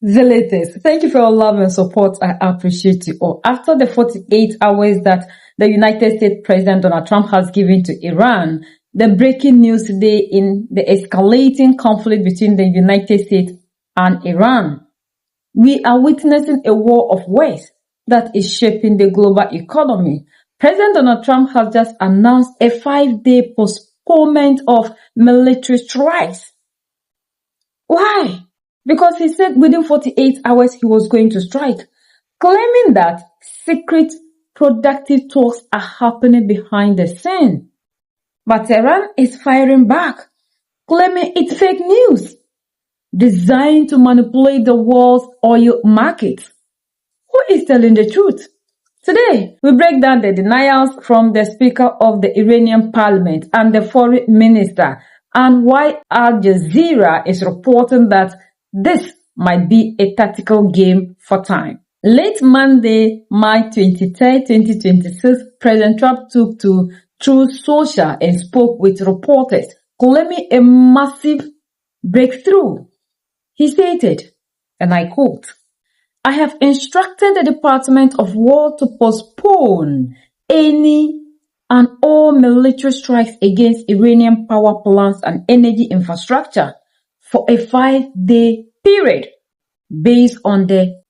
Zealots, thank you for your love and support. I appreciate you all. After the 48 hours that the United States President Donald Trump has given to Iran, the breaking news today in the escalating conflict between the United States and Iran. We are witnessing a war of words that is shaping the global economy. President Donald Trump has just announced a 5-day postponement of military strikes. Why? Because he said within 48 hours he was going to strike, claiming that secret productive talks are happening behind the scene. But Iran is firing back, claiming it's fake news, designed to manipulate the world's oil market. Who is telling the truth? Today, we break down the denials from the Speaker of the Iranian Parliament and the Foreign Minister, and why Al Jazeera is reporting that this might be a tactical game for time. Late Monday, March 23, 2026, President Trump took to Truth Social and spoke with reporters, claiming a massive breakthrough. He stated, and I quote, "I have instructed the Department of War to postpone any and all military strikes against Iranian power plants and energy infrastructure for a 5-day period based on the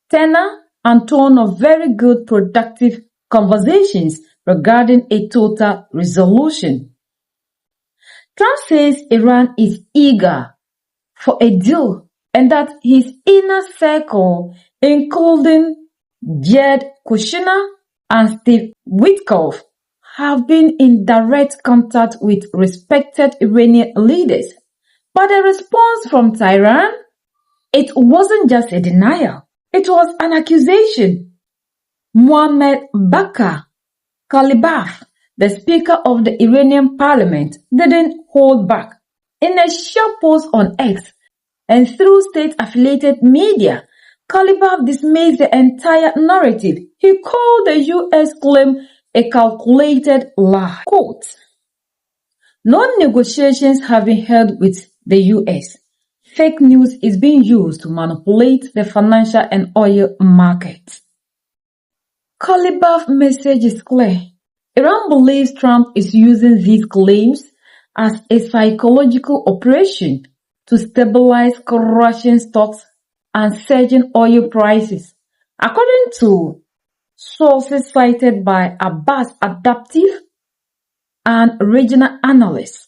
tenor and tone of very good productive conversations regarding a total resolution." Trump says Iran is eager for a deal and that his inner circle, including Jared Kushner and Steve Witkoff, have been in direct contact with respected Iranian leaders. But the response from Tehran, it wasn't just a denial, it was an accusation. Mohammad Bakr Kalibaf, the Speaker of the Iranian Parliament, didn't hold back. In a short post on X and through state-affiliated media, Kalibaf dismissed the entire narrative. He called the U.S. claim a calculated lie. Quote, "No negotiations have been held with the U.S. Fake news is being used to manipulate the financial and oil markets." Kalibaf's message is clear. Iran believes Trump is using these claims as a psychological operation to stabilize Russian stocks and surging oil prices. According to sources cited by Abbas Adaptive and regional analysts,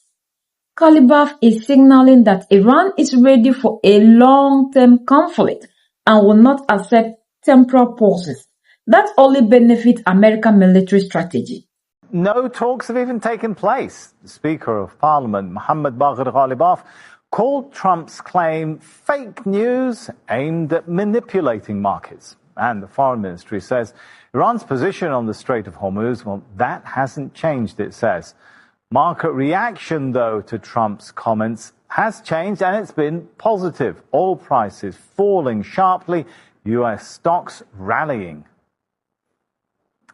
Kalibaf is signaling that Iran is ready for a long-term conflict and will not accept temporal pauses that only benefit American military strategy. No talks have even taken place. The Speaker of Parliament, Mohammad Bagher Ghalibaf, called Trump's claim fake news aimed at manipulating markets. And the Foreign Ministry says Iran's position on the Strait of Hormuz, well, that hasn't changed, it says. Market reaction, though, to Trump's comments has changed, and it's been positive. Oil prices falling sharply, U.S. stocks rallying.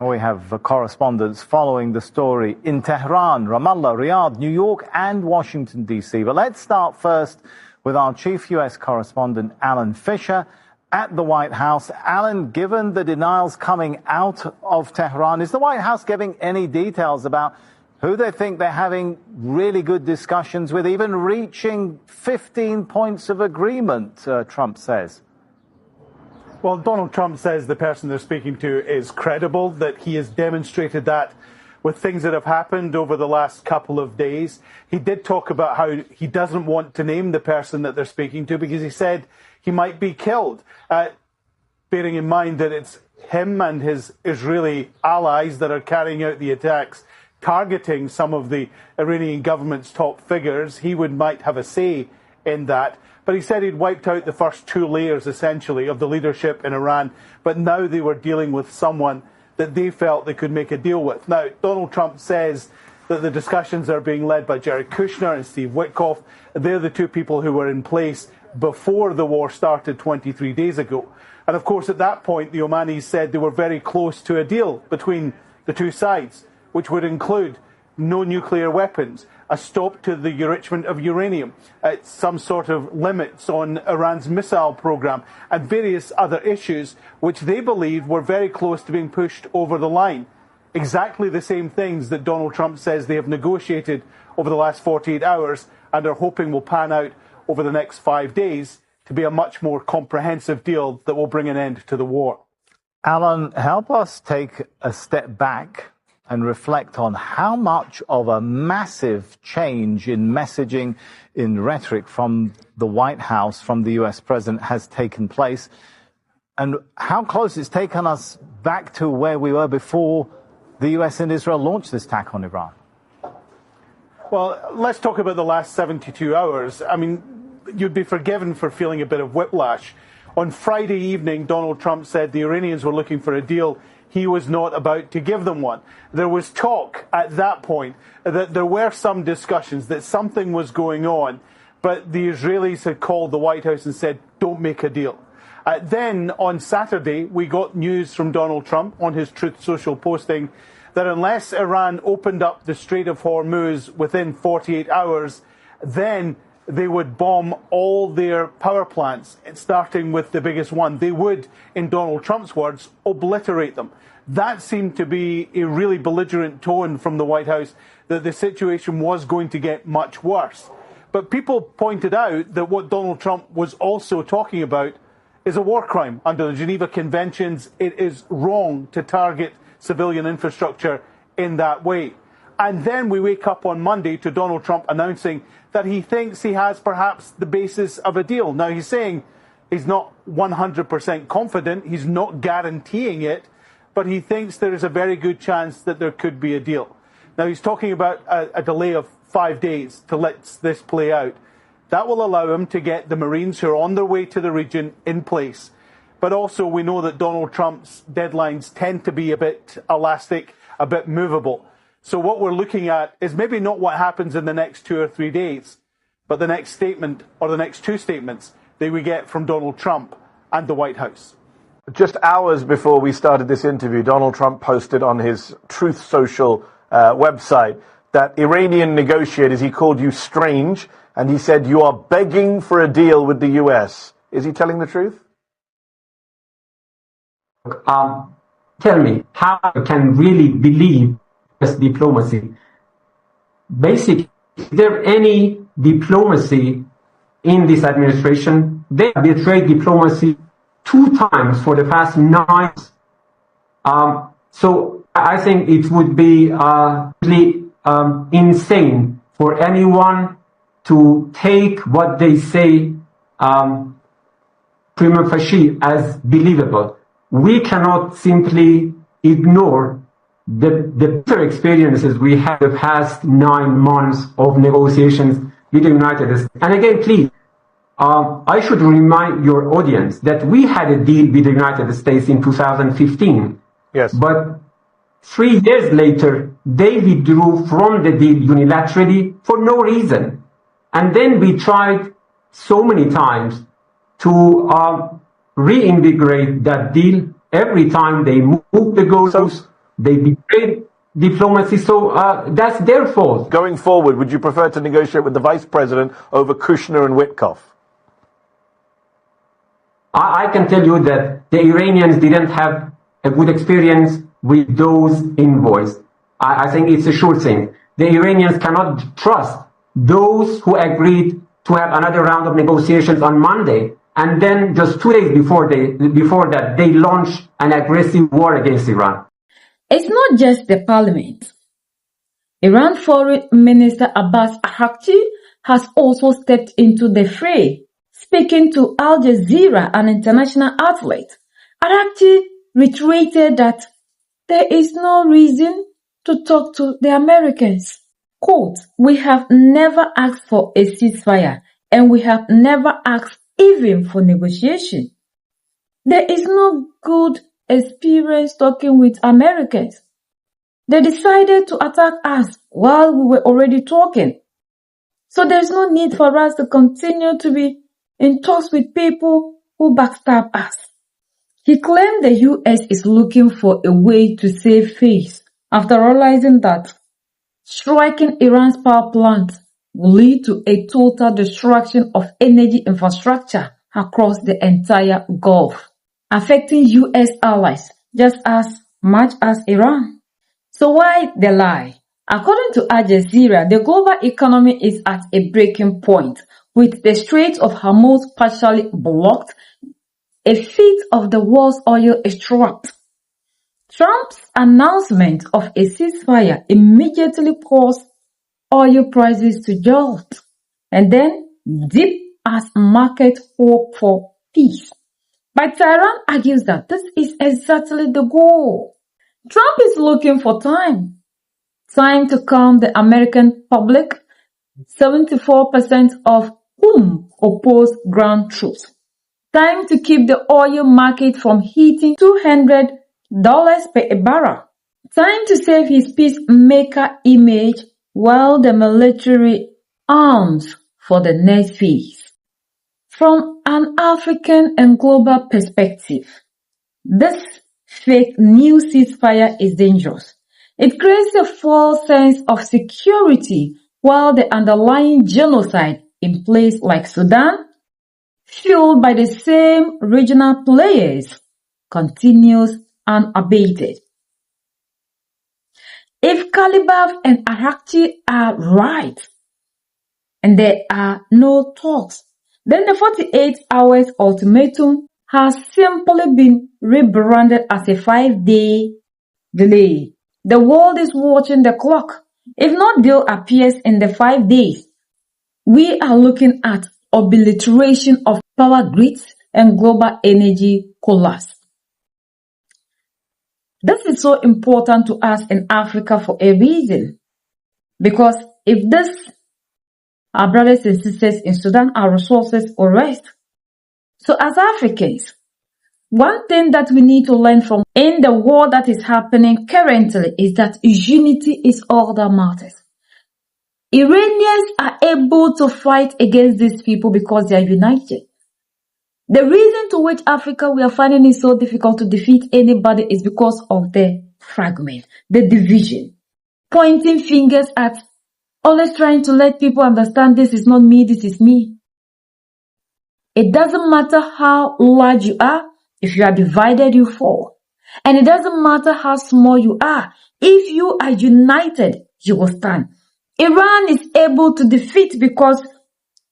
We have correspondents following the story in Tehran, Ramallah, Riyadh, New York and Washington, D.C. But let's start first with our chief U.S. correspondent, Alan Fisher, at the White House. Alan, given the denials coming out of Tehran, is the White House giving any details about who they think they're having really good discussions with, even reaching 15 points of agreement, Trump says? Well, Donald Trump says the person they're speaking to is credible, that he has demonstrated that with things that have happened over the last couple of days. He did talk about how he doesn't want to name the person that they're speaking to because he said he might be killed, bearing in mind that it's him and his Israeli allies that are carrying out the attacks, targeting some of the Iranian government's top figures. He might have a say in that. But he said he'd wiped out the first two layers, essentially, of the leadership in Iran, but now they were dealing with someone that they felt they could make a deal with. Now, Donald Trump says that the discussions are being led by Jared Kushner and Steve Witkoff. They're the two people who were in place before the war started 23 days ago. And of course, at that point, the Omanis said they were very close to a deal between the two sides, which would include no nuclear weapons, a stop to the enrichment of uranium, some sort of limits on Iran's missile program, and various other issues which they believed were very close to being pushed over the line. Exactly the same things that Donald Trump says they have negotiated over the last 48 hours and are hoping will pan out over the next 5 days to be a much more comprehensive deal that will bring an end to the war. Alan, help us take a step back and reflect on how much of a massive change in messaging, in rhetoric from the White House, from the US president has taken place, and how close it's taken us back to where we were before the US and Israel launched this attack on Iran. Well, let's talk about the last 72 hours. I mean, you'd be forgiven for feeling a bit of whiplash. On Friday evening, Donald Trump said the Iranians were looking for a deal. He was not about to give them one. There was talk at that point that there were some discussions, that something was going on, but the Israelis had called the White House and said, don't make a deal. Then on Saturday, we got news from Donald Trump on his Truth Social posting that unless Iran opened up the Strait of Hormuz within 48 hours, then they would bomb all their power plants, starting with the biggest one. They would, in Donald Trump's words, obliterate them. That seemed to be a really belligerent tone from the White House, that the situation was going to get much worse. But people pointed out that what Donald Trump was also talking about is a war crime under the Geneva Conventions. It is wrong to target civilian infrastructure in that way. And then we wake up on Monday to Donald Trump announcing that he thinks he has perhaps the basis of a deal. Now, he's saying he's not 100% confident, he's not guaranteeing it, but he thinks there is a very good chance that there could be a deal. Now, he's talking about a delay of 5 days to let this play out. That will allow him to get the Marines who are on their way to the region in place. But also we know that Donald Trump's deadlines tend to be a bit elastic, a bit movable. So what we're looking at is maybe not what happens in the next 2 or 3 days, but the next statement or the next two statements that we get from Donald Trump and the White House. Just hours before we started this interview, Donald Trump posted on his Truth Social website that Iranian negotiators, he called you strange, and he said you are begging for a deal with the US. Is he telling the truth? Tell me, how you can really believe this diplomacy? Basically, is there any diplomacy in this administration? They have betrayed diplomacy 2 times for the past 9 months. So I think it would be really insane for anyone to take what they say prima facie as believable. We cannot simply ignore the bitter experiences we had the past 9 months of negotiations with the United States. And again, please, I should remind your audience that we had a deal with the United States in 2015. Yes. But 3 years later, they withdrew from the deal unilaterally for no reason. And then we tried so many times to reinvigorate that deal. Every time they moved the goalposts, they betrayed diplomacy. So that's their fault. Going forward, would you prefer to negotiate with the Vice President over Kushner and Witkoff? I can tell you that the Iranians didn't have a good experience with those envoys. I think it's a sure thing. The Iranians cannot trust those who agreed to have another round of negotiations on Monday, and then just 2 days before that, they launched an aggressive war against Iran. It's not just the parliament. Iran Foreign Minister Abbas Araghchi has also stepped into the fray. Speaking to Al Jazeera, an international outlet, Araghchi reiterated that there is no reason to talk to the Americans. Quote, "We have never asked for a ceasefire, and we have never asked even for negotiation. There is no good experience talking with Americans. They decided to attack us while we were already talking. So there's no need for us to continue to be in talks with people who backstab us." He claimed the US is looking for a way to save face after realizing that Striking Iran's power plant will lead to a total destruction of energy infrastructure across the entire Gulf, affecting U.S. allies just as much as Iran. So why the lie? According to Al Jazeera, the global economy is at a breaking point, with the Strait of Hormuz partially blocked. A fifth of the world's oil is trapped. Trump's announcement of a ceasefire immediately caused oil prices to jolt and then dip as markets hope for peace. But Tehran argues that this is exactly the goal. Trump is looking for time to calm the American public, 74% of whom oppose ground troops. Time to keep the oil market from hitting $200 per barrel. Time to save his peacemaker image while the military arms for the next phase. From an African and global perspective, this fake news ceasefire is dangerous. It creates a false sense of security while the underlying genocide in places like Sudan, fueled by the same regional players, continues unabated. If Kalibaf and Arakchi are right, and there are no talks, then the 48 hours ultimatum has simply been rebranded as a 5-day delay. The world is watching the clock. If no deal appears in the 5 days, we are looking at obliteration of power grids and global energy collapse. This is so important to us in Africa for a reason. Because if our brothers and sisters in Sudan are resources or rest. So as Africans, one thing that we need to learn from in the war that is happening currently is that unity is all that matters. Iranians are able to fight against these people because they are united. The reason to which Africa we are finding it so difficult to defeat anybody is because of the fragment, the division, pointing fingers at, always trying to let people understand this is not me, this is me. It doesn't matter how large you are, if you are divided, you fall. And it doesn't matter how small you are, if you are united, you will stand. Iran is able to defeat because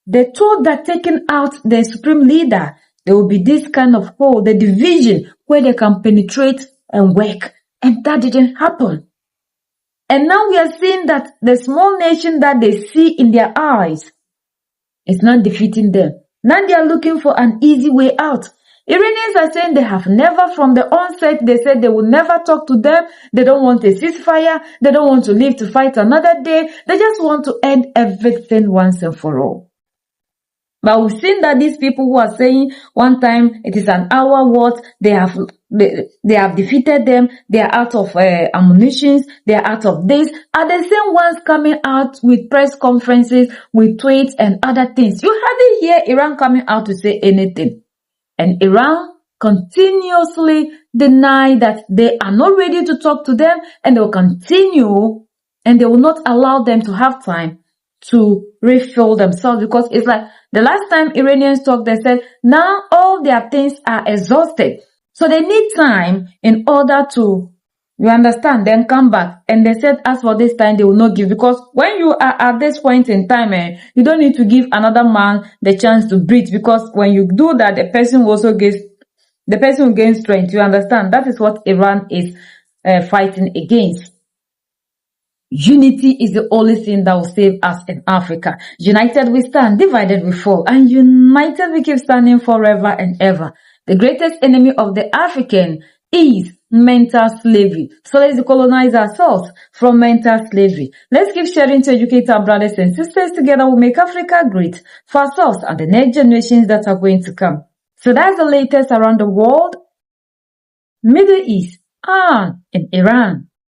they thought that taking out the supreme leader, there will be this kind of hole, the division where they can penetrate and work. And that didn't happen. And now we are seeing that the small nation that they see in their eyes is not defeating them. Now they are looking for an easy way out. Iranians are saying they have never, from the onset, they said they will never talk to them. They don't want a ceasefire. They don't want to live to fight another day. They just want to end everything once and for all. But we've seen that these people who are saying one time it is an hour what, they have defeated them, they are out of ammunition, they are out of this, are the same ones coming out with press conferences, with tweets and other things. You hardly hear Iran coming out to say anything. And Iran continuously deny that they are not ready to talk to them, and they will continue, and they will not allow them to have time to refill themselves, because it's like the last time Iranians talked, they said now all their things are exhausted. So they need time in order to, you understand, then come back. And they said as for this time, they will not give, because when you are at this point in time, you don't need to give another man the chance to breathe, because when you do that, the person will gain strength. You understand? That is what Iran is fighting against. Unity is the only thing that will save us in Africa. United we stand, divided we fall, and united we keep standing forever and ever. The greatest enemy of the African is mental slavery. So let's decolonize ourselves from mental slavery. Let's keep sharing to educate our brothers and sisters. Together we'll make Africa great for ourselves and the next generations that are going to come. So that's the latest around the world, Middle East, and in Iran.